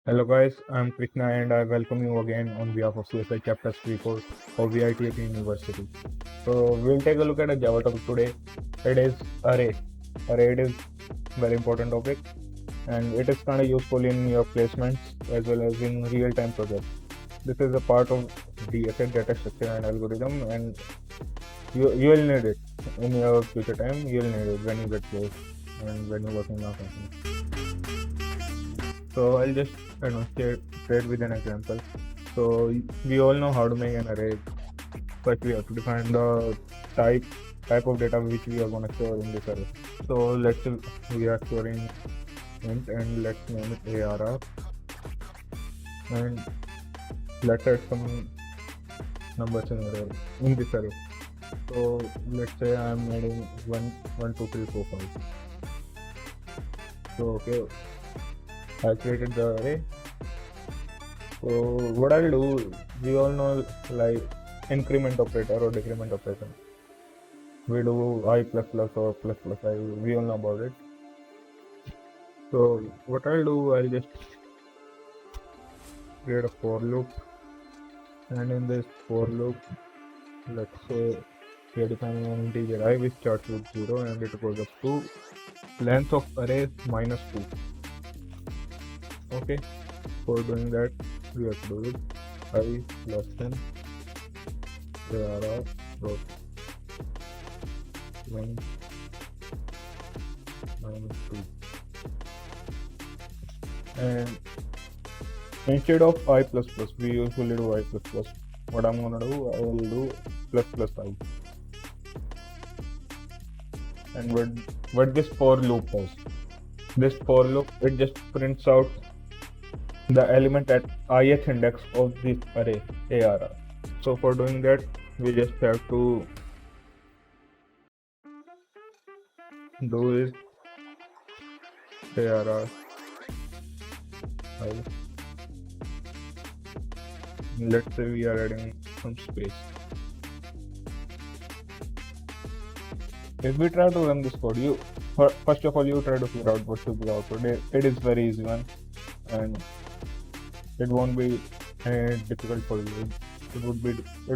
Hello guys, I'm Krishna and I welcome you again on behalf of CSI Chapter 3 of Vit-Ap University. So we'll take a look at a Java topic today. It is array. Array it is very important topic and it is kind of useful in your placements as well as in real-time projects. This is a part of DSA data structure and algorithm and you will need it in your future time. You will need it when you get placed and when you're working on something. So I'll just start with an example. So we all know how to make an array. First we have to define the type of data which we are going to store in this array. So let's say we are storing int and let's name it ARR and let's add some numbers in this array. So let's say I'm adding 1, 2, 3, 4, 5. So okay, I created the array. So what I'll do, we all know like increment operator or decrement operator. We do I plus plus or plus plus I, we all know about it. So what I'll do, I'll just create a for loop, and in this for loop, let's say we are defining an integer I which starts with 0 and it goes up to length of array minus 2. Okay, for doing that we have to do it I less than ARR dot length minus 2, and instead of I plus plus we usually do I plus plus. What I'm gonna do, I will do plus plus I. And what this for loop does, this for loop, it just prints out the element at ith index of this array ARR. So for doing that, we just have to do is ARR I. Let's say we are adding some space. If we try to run this code, first of all you try to figure out what should be the output. It is very easy one, and it won't be difficult for you. It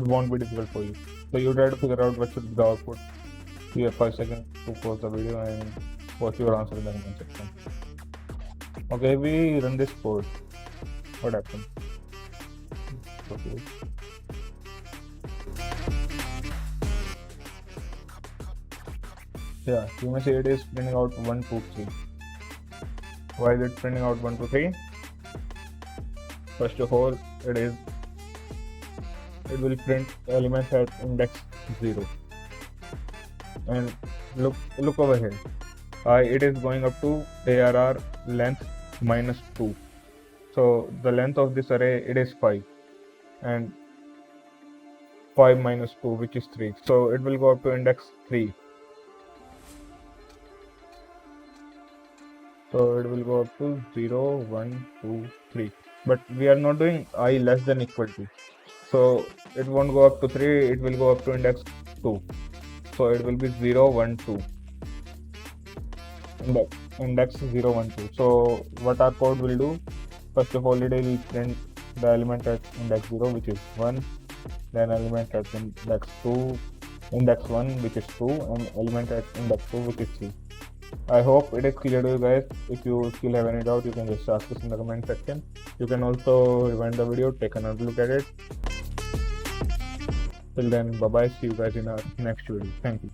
won't be difficult for you. So you try to figure out what should be the output. You have 5 seconds to pause the video and post your answer in the comment section. Okay, we run this code. What happens? Okay. Yeah, you may say it is printing out 1, 2, 3. Why is it printing out 1, 2, 3? First of all, it will print elements at index 0. And look over here. It is going up to ARR length minus 2. So the length of this array, it is 5. And 5 minus 2, which is 3. So it will go up to index 3. So it will go up to 0, 1, 2, 3. But we are not doing I less than equal to. So it won't go up to 3, it will go up to index 2. So it will be 0, 1, 2. Index 0, 1, 2. So what our code will do, first of all it will print the element at index 0, which is 1, then element at index 2, index 1, which is 2, and element at index 2, which is 3. I hope it is clear to you guys. If you still have any doubt, you can just ask us in the comment section. You can also rewind the video, take another look at it. Till then, bye bye, see you guys in our next video. Thank you.